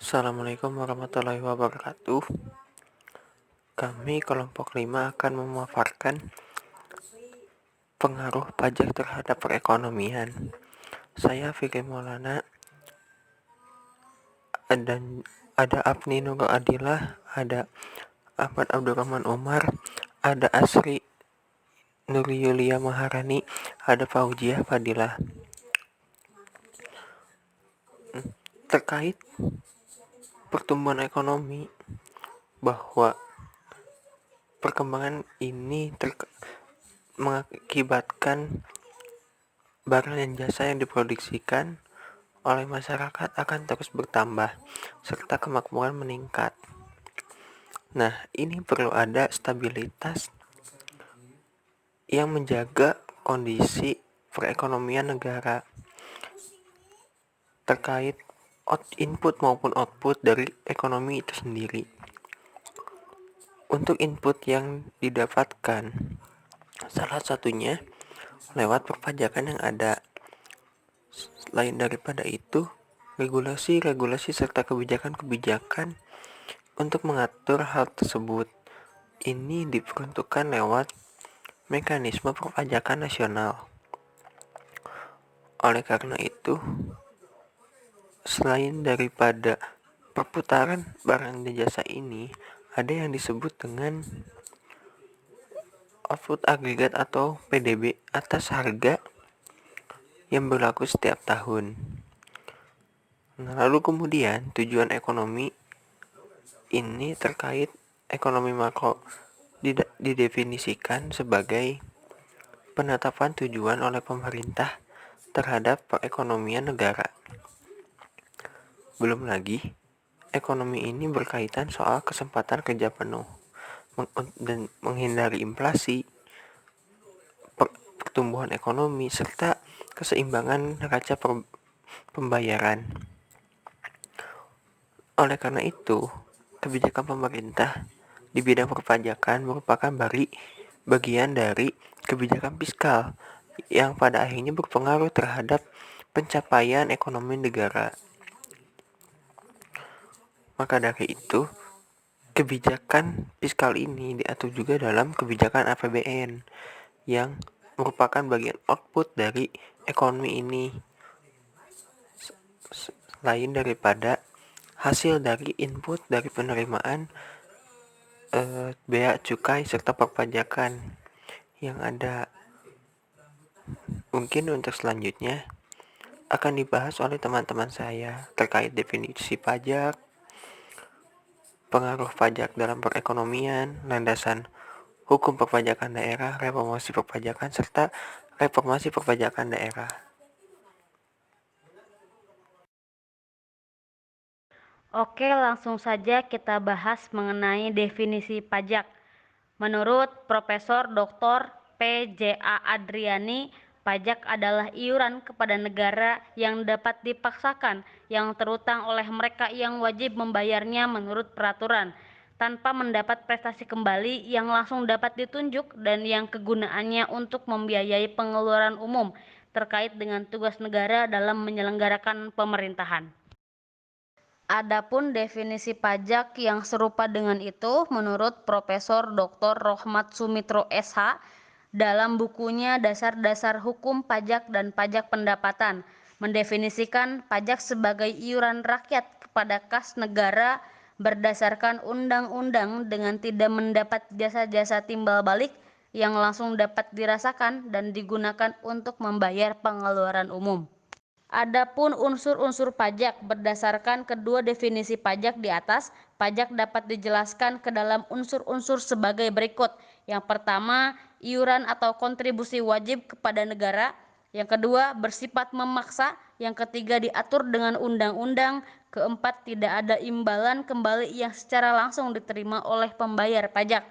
Assalamualaikum warahmatullahi wabarakatuh. Kami kelompok 5 akan memaparkan pengaruh pajak terhadap perekonomian. Saya Fikri Maulana, dan ada Apni Nurul Adilah, ada Ahmad Abdurrahman Umar, ada Asri Nur Yulia Maharani, ada Fauziah Fadilah. Terkait pertumbuhan ekonomi, bahwa perkembangan ini mengakibatkan barang dan jasa yang diproduksikan oleh masyarakat akan terus bertambah, serta kemakmuran meningkat. Nah, ini perlu ada stabilitas yang menjaga kondisi perekonomian negara terkait input maupun output dari ekonomi itu sendiri. Untuk input yang didapatkan, salah satunya lewat perpajakan yang ada. Selain daripada itu, regulasi-regulasi serta kebijakan-kebijakan untuk mengatur hal tersebut ini diperuntukkan lewat mekanisme perpajakan nasional. Oleh karena itu, selain daripada perputaran barang dan jasa ini, ada yang disebut dengan output agregat atau PDB atas harga yang berlaku setiap tahun. Nah, lalu kemudian tujuan ekonomi ini terkait ekonomi makro didefinisikan sebagai penetapan tujuan oleh pemerintah terhadap perekonomian negara. Belum lagi, ekonomi ini berkaitan soal kesempatan kerja penuh dan menghindari inflasi, pertumbuhan ekonomi, serta keseimbangan neraca pembayaran. Oleh karena itu, kebijakan pemerintah di bidang perpajakan merupakan bagian dari kebijakan fiskal yang pada akhirnya berpengaruh terhadap pencapaian ekonomi negara. Maka dari itu, kebijakan fiskal ini diatur juga dalam kebijakan APBN yang merupakan bagian output dari ekonomi ini, selain daripada hasil dari input dari penerimaan bea cukai serta perpajakan yang ada. Mungkin untuk selanjutnya akan dibahas oleh teman-teman saya terkait definisi pajak, pengaruh pajak dalam perekonomian, landasan hukum perpajakan daerah, reformasi perpajakan, serta reformasi perpajakan daerah. Oke, langsung saja kita bahas mengenai definisi pajak. Menurut Profesor Dr. P.J.A. Adriani, pajak adalah iuran kepada negara yang dapat dipaksakan yang terutang oleh mereka yang wajib membayarnya menurut peraturan, tanpa mendapat prestasi kembali yang langsung dapat ditunjuk dan yang kegunaannya untuk membiayai pengeluaran umum terkait dengan tugas negara dalam menyelenggarakan pemerintahan. Adapun definisi pajak yang serupa dengan itu menurut Profesor Dr. Rohmat Sumitro SH dalam bukunya Dasar-Dasar Hukum Pajak dan Pajak Pendapatan mendefinisikan pajak sebagai iuran rakyat kepada kas negara berdasarkan undang-undang dengan tidak mendapat jasa-jasa timbal balik yang langsung dapat dirasakan dan digunakan untuk membayar pengeluaran umum. Adapun unsur-unsur pajak berdasarkan kedua definisi pajak di atas, pajak dapat dijelaskan ke dalam unsur-unsur sebagai berikut. Yang pertama, iuran atau kontribusi wajib kepada negara. Yang kedua, bersifat memaksa. Yang ketiga, diatur dengan undang-undang. Keempat, tidak ada imbalan kembali yang secara langsung diterima oleh pembayar pajak.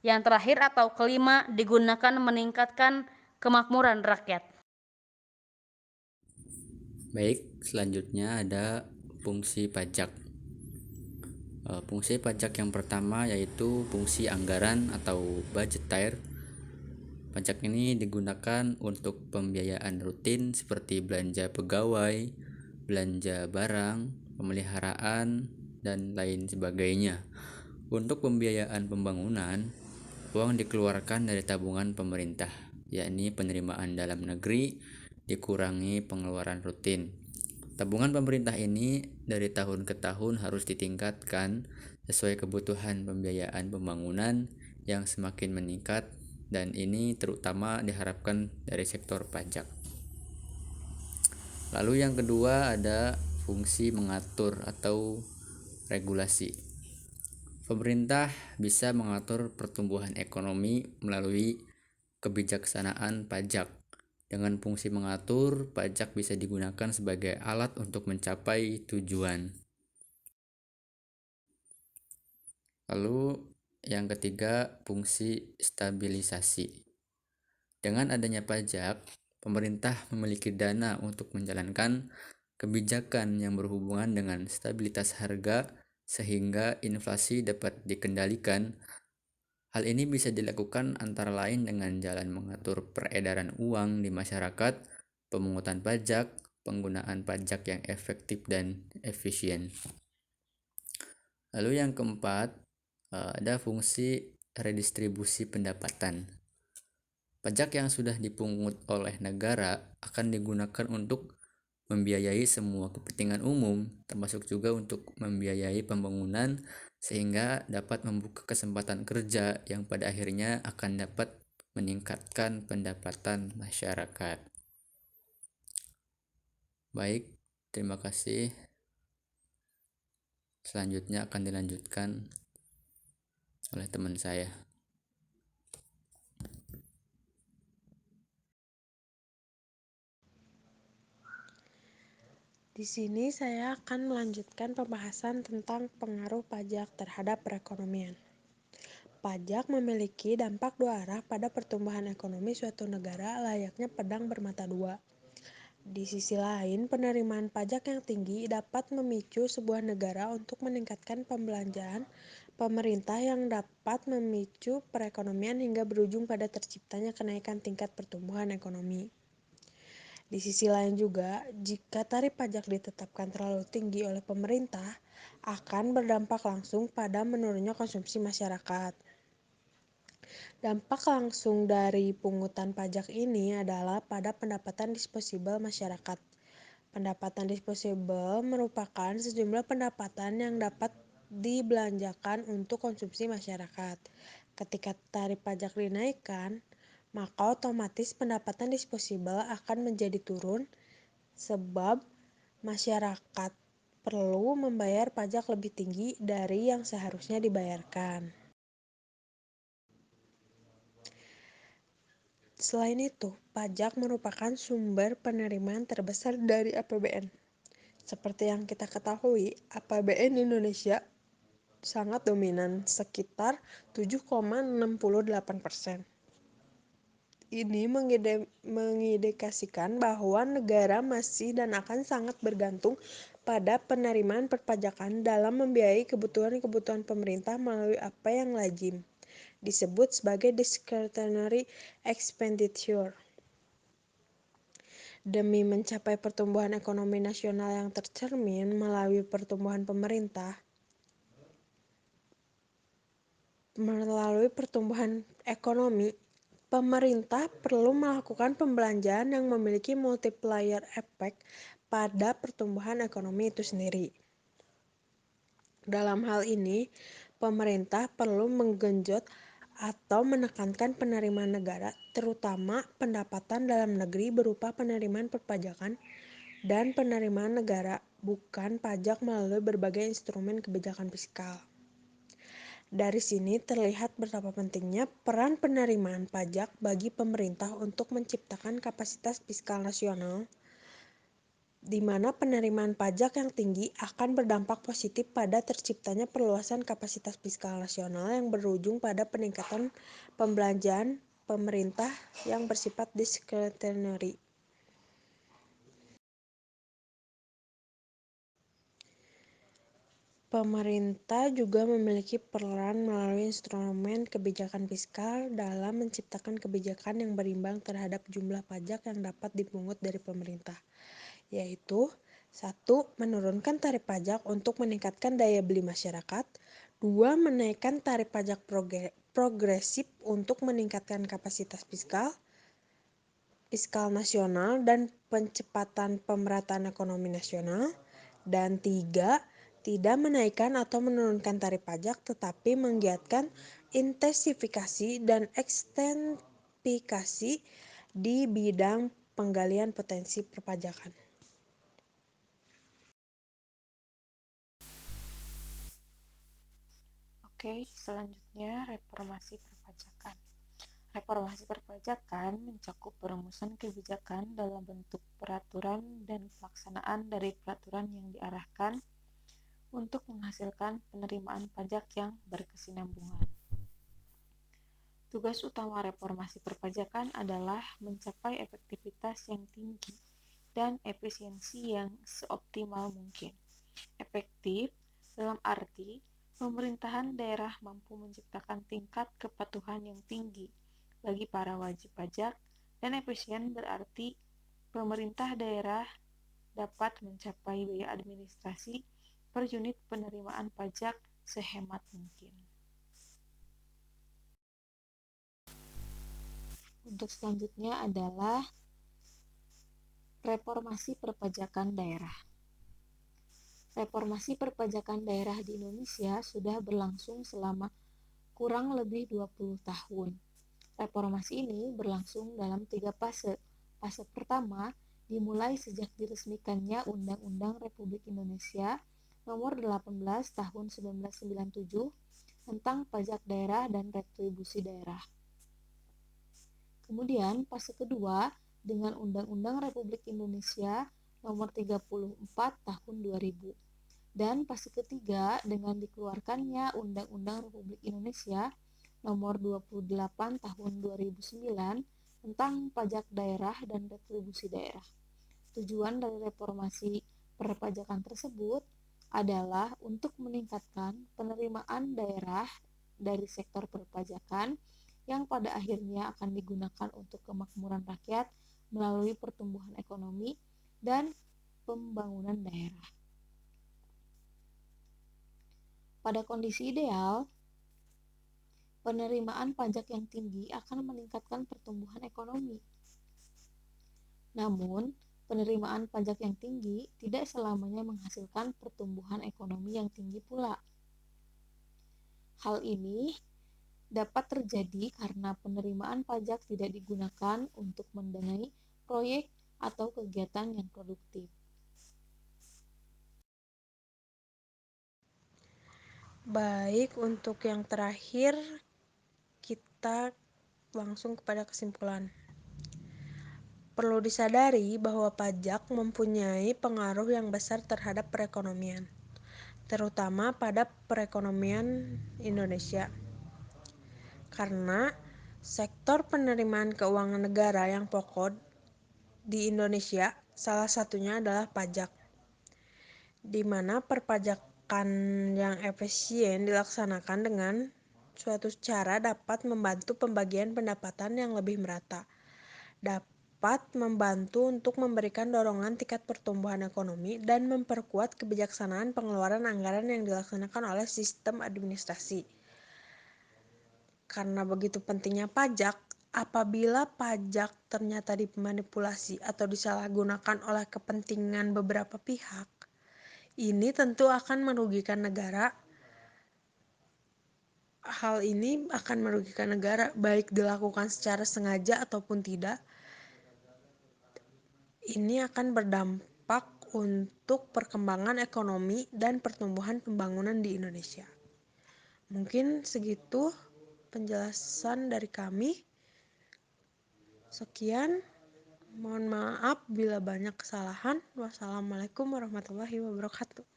Yang terakhir atau kelima, digunakan meningkatkan kemakmuran rakyat. Baik, selanjutnya ada fungsi pajak. Fungsi pajak yang pertama yaitu fungsi anggaran atau budgeter. Pajak ini digunakan untuk pembiayaan rutin seperti belanja pegawai, belanja barang, pemeliharaan, dan lain sebagainya. Untuk pembiayaan pembangunan, uang dikeluarkan dari tabungan pemerintah, yakni penerimaan dalam negeri dikurangi pengeluaran rutin. Tabungan pemerintah ini dari tahun ke tahun harus ditingkatkan sesuai kebutuhan pembiayaan pembangunan yang semakin meningkat, dan ini terutama diharapkan dari sektor pajak. Lalu yang kedua ada fungsi mengatur atau regulasi. Pemerintah bisa mengatur pertumbuhan ekonomi melalui kebijaksanaan pajak. Dengan fungsi mengatur, pajak bisa digunakan sebagai alat untuk mencapai tujuan. Lalu yang ketiga, fungsi stabilisasi. Dengan adanya pajak, pemerintah memiliki dana untuk menjalankan kebijakan yang berhubungan dengan stabilitas harga sehingga inflasi dapat dikendalikan. Hal ini bisa dilakukan antara lain dengan jalan mengatur peredaran uang di masyarakat, pemungutan pajak, penggunaan pajak yang efektif dan efisien. Lalu yang keempat, ada fungsi redistribusi pendapatan. Pajak yang sudah dipungut oleh negara akan digunakan untuk membiayai semua kepentingan umum, termasuk juga untuk membiayai pembangunan, sehingga dapat membuka kesempatan kerja yang pada akhirnya akan dapat meningkatkan pendapatan masyarakat. Baik, terima kasih. Selanjutnya akan dilanjutkan oleh teman saya. Di sini saya akan melanjutkan pembahasan tentang pengaruh pajak terhadap perekonomian. Pajak memiliki dampak dua arah pada pertumbuhan ekonomi suatu negara layaknya pedang bermata dua. Di sisi lain, penerimaan pajak yang tinggi dapat memicu sebuah negara untuk meningkatkan pembelanjaan pemerintah yang dapat memicu perekonomian hingga berujung pada terciptanya kenaikan tingkat pertumbuhan ekonomi. Di sisi lain juga, jika tarif pajak ditetapkan terlalu tinggi oleh pemerintah, akan berdampak langsung pada menurunnya konsumsi masyarakat. Dampak langsung dari pungutan pajak ini adalah pada pendapatan disposibel masyarakat. Pendapatan disposibel merupakan sejumlah pendapatan yang dapat dibelanjakan untuk konsumsi masyarakat. Ketika tarif pajak dinaikkan, maka otomatis pendapatan disposibel akan menjadi turun sebab masyarakat perlu membayar pajak lebih tinggi dari yang seharusnya dibayarkan. Selain itu, pajak merupakan sumber penerimaan terbesar dari APBN. Seperti yang kita ketahui, APBN Indonesia sangat dominan, sekitar 7,68%. Ini mengindikasikan bahwa negara masih dan akan sangat bergantung pada penerimaan perpajakan dalam membiayai kebutuhan-kebutuhan pemerintah melalui apa yang lazim disebut sebagai discretionary expenditure. Demi mencapai pertumbuhan ekonomi nasional yang tercermin melalui pertumbuhan ekonomi, pemerintah perlu melakukan pembelanjaan yang memiliki multiplier effect pada pertumbuhan ekonomi itu sendiri. Dalam hal ini, pemerintah perlu menggenjot atau menekankan penerimaan negara, terutama pendapatan dalam negeri berupa penerimaan perpajakan dan penerimaan negara, bukan pajak melalui berbagai instrumen kebijakan fiskal. Dari sini terlihat betapa pentingnya peran penerimaan pajak bagi pemerintah untuk menciptakan kapasitas fiskal nasional, di mana penerimaan pajak yang tinggi akan berdampak positif pada terciptanya perluasan kapasitas fiskal nasional yang berujung pada peningkatan pembelanjaan pemerintah yang bersifat discretionary. Pemerintah juga memiliki peran melalui instrumen kebijakan fiskal dalam menciptakan kebijakan yang berimbang terhadap jumlah pajak yang dapat dipungut dari pemerintah, yaitu 1. Menurunkan tarif pajak untuk meningkatkan daya beli masyarakat. 2. Menaikkan tarif pajak progresif untuk meningkatkan kapasitas fiskal nasional dan percepatan pemerataan ekonomi nasional. Dan 3. Tidak menaikkan atau menurunkan tarif pajak tetapi menggiatkan intensifikasi dan ekstensifikasi di bidang penggalian potensi perpajakan. Oke, selanjutnya reformasi perpajakan. Reformasi perpajakan mencakup perumusan kebijakan dalam bentuk peraturan dan pelaksanaan dari peraturan yang diarahkan untuk menghasilkan penerimaan pajak yang berkesinambungan. Tugas utama reformasi perpajakan adalah mencapai efektivitas yang tinggi dan efisiensi yang seoptimal mungkin. Efektif dalam arti pemerintahan daerah mampu menciptakan tingkat kepatuhan yang tinggi bagi para wajib pajak, dan efisien berarti pemerintah daerah dapat mencapai biaya administrasi per unit penerimaan pajak sehemat mungkin. Untuk selanjutnya adalah reformasi perpajakan daerah. Reformasi perpajakan daerah di Indonesia sudah berlangsung selama kurang lebih 20 tahun. Reformasi ini berlangsung dalam 3 fase. Fase pertama dimulai sejak diresmikannya Undang-Undang Republik Indonesia Nomor 18 Tahun 1997 tentang pajak daerah dan retribusi daerah. Kemudian fase kedua dengan Undang-Undang Republik Indonesia Nomor 34 Tahun 2000. Dan fase ketiga dengan dikeluarkannya Undang-Undang Republik Indonesia Nomor 28 Tahun 2009 tentang pajak daerah dan retribusi daerah. Tujuan dari reformasi perpajakan tersebut adalah untuk meningkatkan penerimaan daerah dari sektor perpajakan yang pada akhirnya akan digunakan untuk kemakmuran rakyat melalui pertumbuhan ekonomi dan pembangunan daerah. Pada kondisi ideal, penerimaan pajak yang tinggi akan meningkatkan pertumbuhan ekonomi. Namun, penerimaan pajak yang tinggi tidak selamanya menghasilkan pertumbuhan ekonomi yang tinggi pula. Hal ini dapat terjadi karena penerimaan pajak tidak digunakan untuk mendanai proyek atau kegiatan yang produktif. Baik, untuk yang terakhir kita langsung kepada kesimpulan. Perlu disadari bahwa pajak mempunyai pengaruh yang besar terhadap perekonomian, terutama pada perekonomian Indonesia. Karena sektor penerimaan keuangan negara yang pokok di Indonesia salah satunya adalah pajak, di mana perpajakan yang efisien dilaksanakan dengan suatu cara dapat membantu pembagian pendapatan yang lebih merata, dapat membantu untuk memberikan dorongan tingkat pertumbuhan ekonomi, dan memperkuat kebijaksanaan pengeluaran anggaran yang dilaksanakan oleh sistem administrasi. Karena begitu pentingnya pajak, apabila pajak ternyata dimanipulasi atau disalahgunakan oleh kepentingan beberapa pihak, ini tentu akan merugikan negara. Hal ini akan merugikan negara, baik dilakukan secara sengaja ataupun tidak. Ini akan berdampak untuk perkembangan ekonomi dan pertumbuhan pembangunan di Indonesia. Mungkin segitu penjelasan dari kami. Sekian, mohon maaf bila banyak kesalahan. Wassalamualaikum warahmatullahi wabarakatuh.